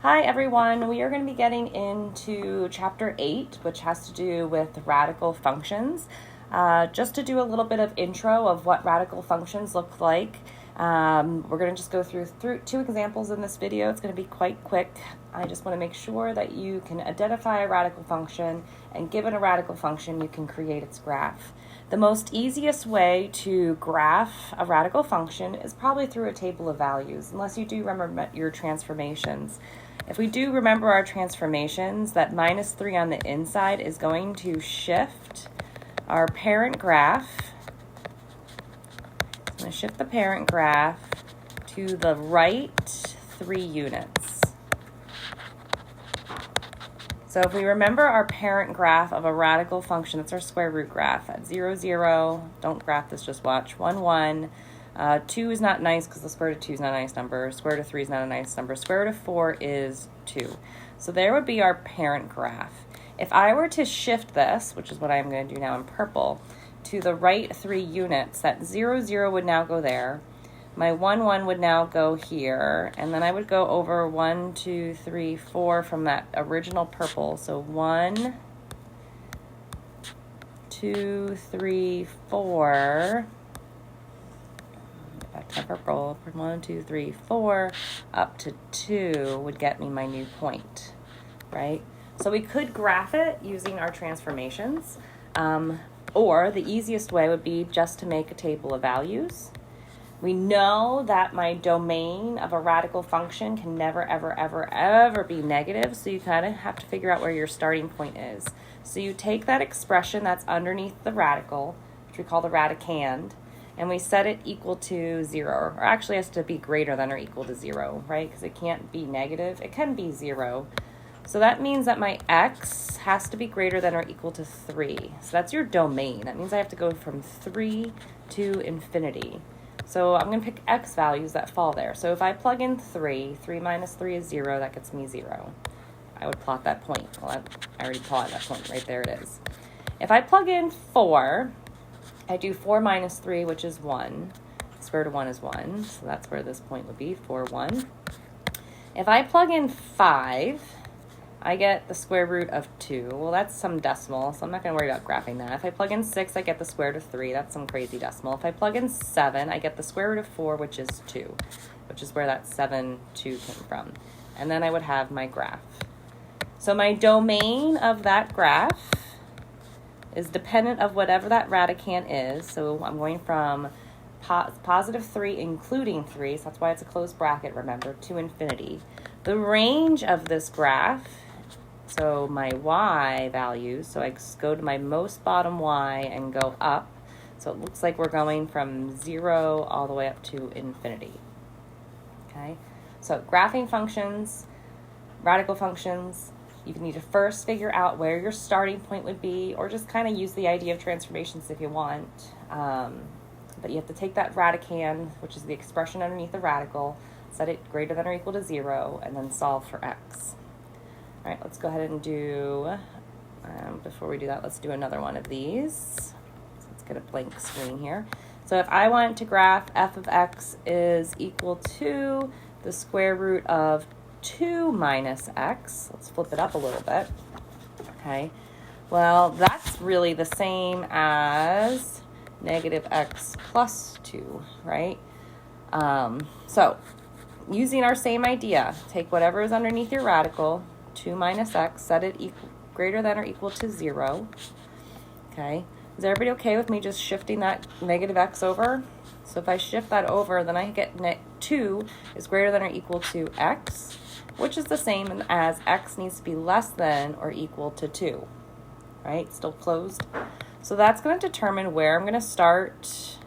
Hi everyone, we are going to be getting into Chapter 8, which has to do with radical functions. Just to do a little bit of intro of what radical functions look like, we're going to just go through two examples in this video. It's going to be quite quick. I just want to make sure that you can identify a radical function, and given a radical function, you can create its graph. The most easiest way to graph a radical function is probably through a table of values, unless you do remember your transformations. If we do remember our transformations, that -3 on the inside is going to shift our parent graph. I'm going to shift the parent graph to the right 3 units. So if we remember our parent graph of a radical function, it's our square root graph. At 0, 0, don't graph this, just watch. 1, 1. 2 is not nice because the square root of 2 is not a nice number. Square root of 3 is not a nice number. Square root of 4 is 2. So there would be our parent graph. If I were to shift this, which is what I'm going to do now in purple, to the right 3 units, that 0, 0 would now go there. My 1, 1 would now go here. And then I would go over 1, 2, 3, 4 from that original purple. So 1, 2, 3, 4. Back to my purple, 1, 2, 3, 4, up to 2 would get me my new point, right? So we could graph it using our transformations, or the easiest way would be just to make a table of values. We know that my domain of a radical function can never, ever, ever, ever be negative, so you kind of have to figure out where your starting point is. So you take that expression that's underneath the radical, which we call the radicand, and we set it equal to 0, or actually it has to be greater than or equal to 0, right? Because it can't be negative. It can be 0. So that means that my x has to be greater than or equal to 3. So that's your domain. That means I have to go from 3 to infinity. So I'm going to pick x values that fall there. So if I plug in 3 minus 3 is 0, that gets me 0. I would plot that point. Well, I already plotted that point. Right there it is. If I plug in 4, I do 4 minus 3, which is 1. Square root of 1 is 1, so that's where this point would be, 4, 1. If I plug in 5, I get the square root of 2. Well, that's some decimal, so I'm not going to worry about graphing that. If I plug in 6, I get the square root of 3. That's some crazy decimal. If I plug in 7, I get the square root of 4, which is 2, which is where that 7, 2 came from. And then I would have my graph. So my domain of that graph is dependent of whatever that radicand is. So I'm going from positive 3 including 3, so that's why it's a closed bracket, remember, to infinity. The range of this graph, so my y values, so I go to my most bottom y and go up. So it looks like we're going from 0 all the way up to infinity. Okay, so graphing functions, radical functions, you need to first figure out where your starting point would be, or just kind of use the idea of transformations if you want. But you have to take that radicand, which is the expression underneath the radical, set it greater than or equal to 0, and then solve for x. All right, let's go ahead and do, before we do that, let's do another one of these. So let's get a blank screen here. So if I want to graph f of x is equal to the square root of 2 minus x, let's flip it up a little bit. Okay, well, that's really the same as negative x plus 2, right? So using our same idea, take whatever is underneath your radical, 2 minus x, set it greater than or equal to 0. Okay, is everybody okay with me just shifting that negative x over? So if I shift that over, then I get 2 is greater than or equal to x, which is the same as x needs to be less than or equal to 2, right? Still closed. So that's going to determine where I'm going to start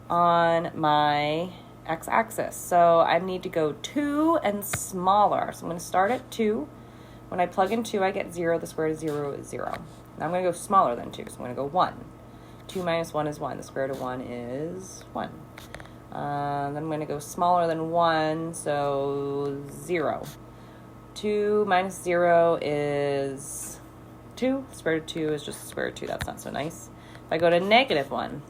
on my x-axis. So I need to go 2 and smaller. So I'm going to start at 2. When I plug in 2, I get 0. The square root of 0 is 0. Now I'm going to go smaller than 2. So I'm going to go 1. 2 minus 1 is 1. The square root of 1 is 1. Then I'm going to go smaller than 1, so 0. 2 minus 0 is 2. Square root of 2 is just the square root of 2. That's not so nice. If I go to negative 1,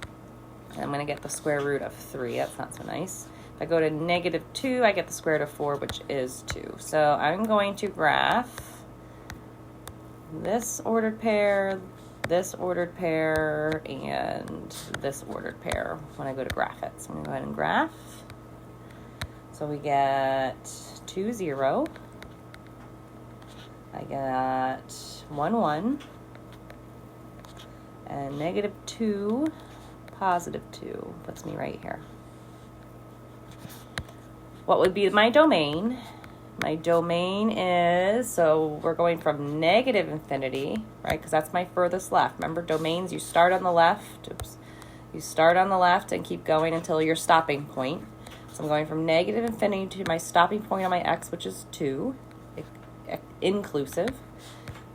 I'm going to get the square root of 3. That's not so nice. If I go to negative 2, I get the square root of 4, which is 2. So I'm going to graph this ordered pair, this ordered pair, and this ordered pair when I go to graph it. So I'm going to go ahead and graph. So we get 2, 0. I got 1, 1. And negative 2, positive 2 puts me right here. What would be my domain? My domain is, so we're going from negative infinity, right? Because that's my furthest left. Remember, domains, you start on the left. Oops. You start on the left and keep going until your stopping point. So I'm going from negative infinity to my stopping point on my x, which is 2, inclusive.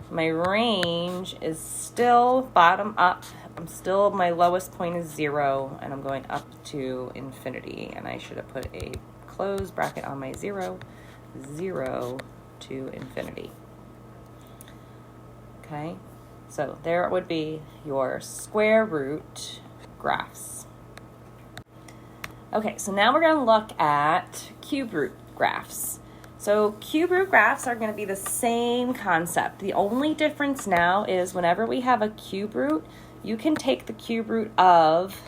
My range is still bottom up. My lowest point is 0, and I'm going up to infinity. And I should have put a close bracket on my 0, 0 to infinity. Okay, so there would be your square root graphs. Okay, so now we're going to look at cube root graphs. So cube root graphs are going to be the same concept. The only difference now is whenever we have a cube root, you can take the cube root of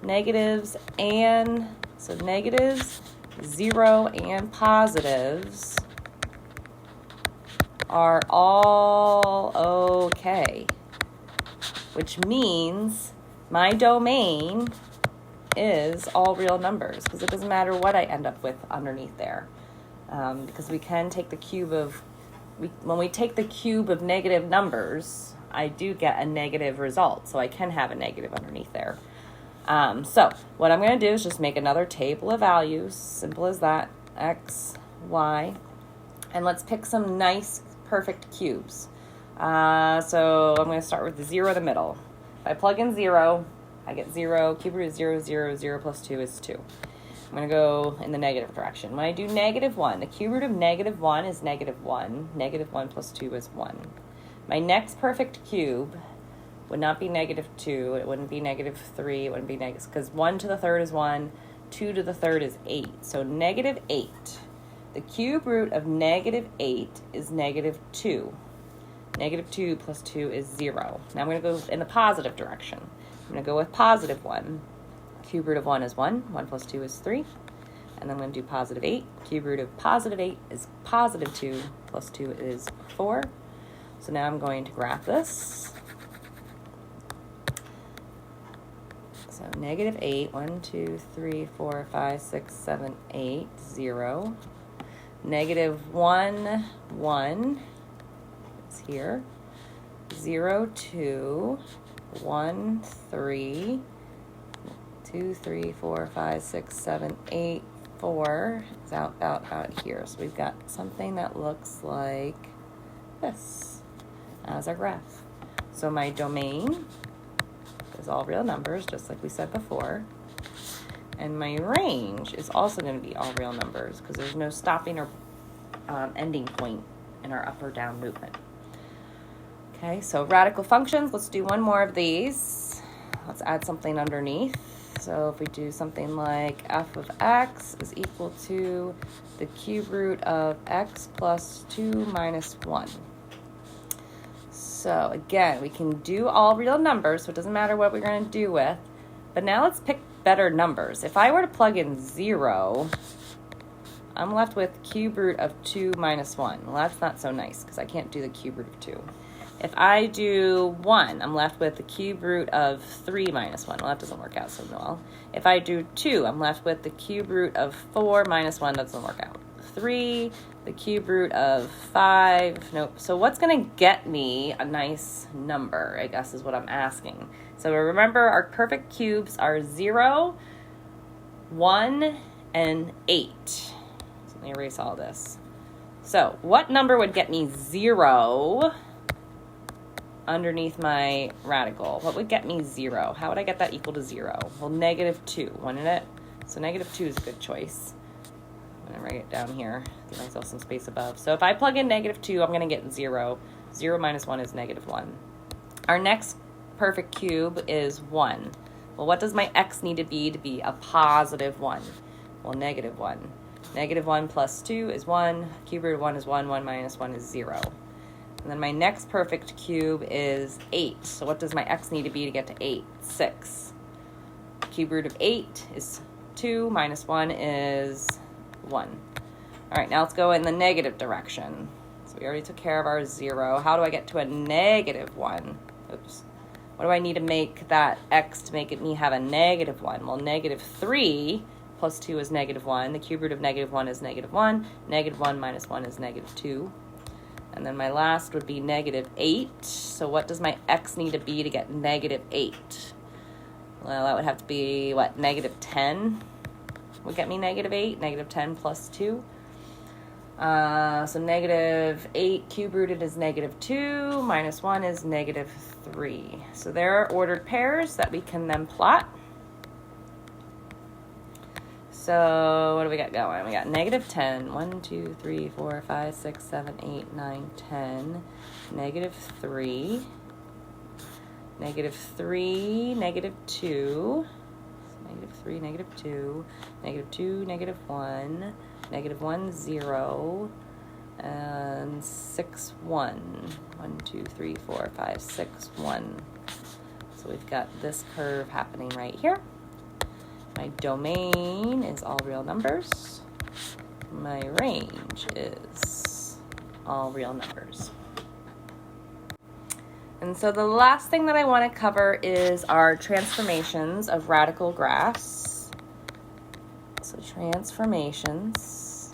negatives and, so negatives, 0, and positives are all okay, which means my domain is all real numbers, because it doesn't matter what I end up with underneath there. Because we can take the cube of, when we take the cube of negative numbers, I do get a negative result. So I can have a negative underneath there. So what I'm going to do is just make another table of values. Simple as that. X, Y. And let's pick some nice, perfect cubes. So I'm going to start with the 0 in the middle. If I plug in 0, I get 0. Cube root is 0, 0, 0 plus 2 is 2. I'm going to go in the negative direction. When I do negative 1, the cube root of negative 1 is negative 1. Negative 1 plus 2 is 1. My next perfect cube would not be negative 2. It wouldn't be negative 3. It wouldn't be negative, because 1 to the third is 1. 2 to the third is 8. So negative 8. The cube root of negative 8 is negative 2. Negative 2 plus 2 is 0. Now I'm going to go in the positive direction. I'm going to go with positive 1. Cube root of 1 is 1. 1 plus 2 is 3. And then I'm going to do positive 8. Cube root of positive 8 is positive 2 plus 2 is 4. So now I'm going to graph this. So negative 8, 1, 2, 3, 4, 5, 6, 7, 8, 0. Negative 1, 1 is here. 0, 2, 1, 3, 2, 3, 4, 5, 6, 7, 8, 4 is out here. So we've got something that looks like this as our graph. So my domain is all real numbers, just like we said before. And my range is also going to be all real numbers, because there's no stopping or ending point in our up or down movement. Okay, so radical functions, let's do one more of these. Let's add something underneath. So if we do something like f of x is equal to the cube root of x plus 2 minus 1. So again, we can do all real numbers, so it doesn't matter what we're going to do with. But now let's pick better numbers. If I were to plug in 0, I'm left with cube root of 2 minus 1. Well, that's not so nice, because I can't do the cube root of 2. If I do 1, I'm left with the cube root of 3 minus 1. Well, that doesn't work out so well. If I do 2, I'm left with the cube root of 4 minus 1. That doesn't work out. 3, the cube root of 5. Nope. So what's going to get me a nice number, I guess, is what I'm asking. So remember, our perfect cubes are 0, 1, and 8. So let me erase all this. So what number would get me 0 underneath my radical? What would get me 0? How would I get that equal to 0? Well, negative 2, wouldn't it? So negative 2 is a good choice. I'm going to write it down here. Give myself some space above. So if I plug in negative 2, I'm going to get 0. 0 minus 1 is negative 1. Our next perfect cube is 1. Well, what does my x need to be a positive 1? Well, negative 1. Negative 1 plus 2 is 1. Cube root of 1 is 1. 1 minus 1 is 0. And then my next perfect cube is 8. So what does my x need to be to get to 8? 6. Cube root of 8 is 2. Minus 1 is 1. All right, now let's go in the negative direction. So we already took care of our 0. How do I get to a negative 1? Oops. What do I need to make that x to make me have a negative 1? Well, negative 3 plus 2 is negative 1. The cube root of negative 1 is negative 1. Negative 1 minus 1 is negative 2. And then my last would be negative 8. So what does my x need to be to get negative 8? Well, that would have to be, what, negative 10 would get me negative 8. Negative 10 plus 2. So negative 8 cube rooted is negative 2. Minus 1 is negative 3. So there are ordered pairs that we can then plot. So what do we got going? We got negative 10. 1, 2, 3, 4, 5, 6, 7, 8, 9, 10. Negative 3. Negative 3, negative 2. Negative 3, negative 2. Negative 2, negative 1. Negative 1, 0. And 6, 1. 1, 2, 3, 4, 5, 6, 1. So we've got this curve happening right here. My domain is all real numbers. My range is all real numbers. And so the last thing that I want to cover is our transformations of radical graphs. So transformations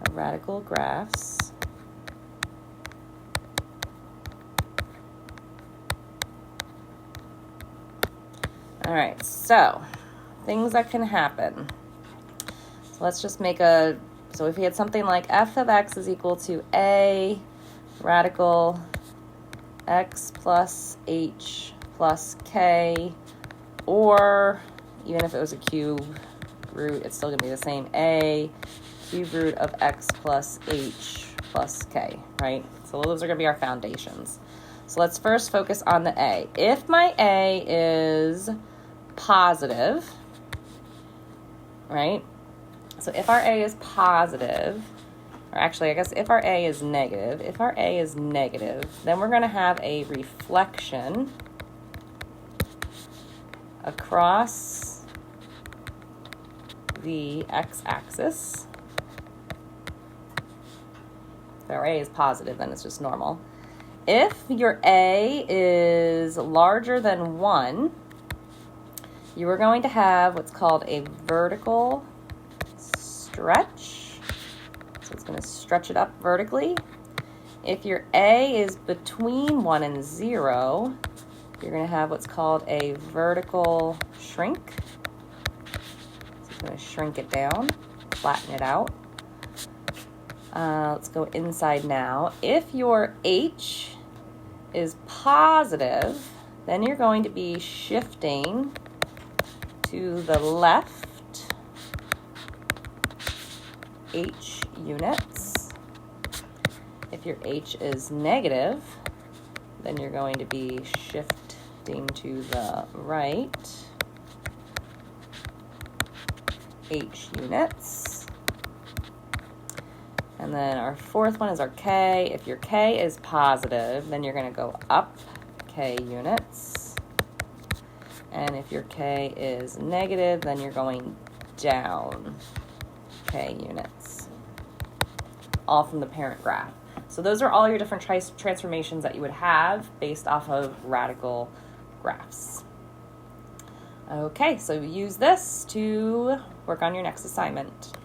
of radical graphs. All right, so things that can happen. So let's just make so if we had something like f of x is equal to a radical x plus h plus k, or even if it was a cube root, it's still going to be the same, a cube root of x plus h plus k, right? So those are going to be our foundations. So let's first focus on the a. If my a is positive, right? So if our a is positive, or actually, I guess if our a is negative, then we're going to have a reflection across the x-axis. If our a is positive, then it's just normal. If your a is larger than 1, you are going to have what's called a vertical stretch. So it's going to stretch it up vertically. If your a is between 1 and 0, you're going to have what's called a vertical shrink. So it's going to shrink it down, flatten it out. Let's go inside now. If your h is positive, then you're going to be shifting to the left h units. If your h is negative, then you're going to be shifting to the right h units. And then our fourth one is our k. If your k is positive, then you're going to go up k units. And if your k is negative, then you're going down k units. All from the parent graph. So those are all your different transformations that you would have based off of radical graphs. Okay, so use this to work on your next assignment.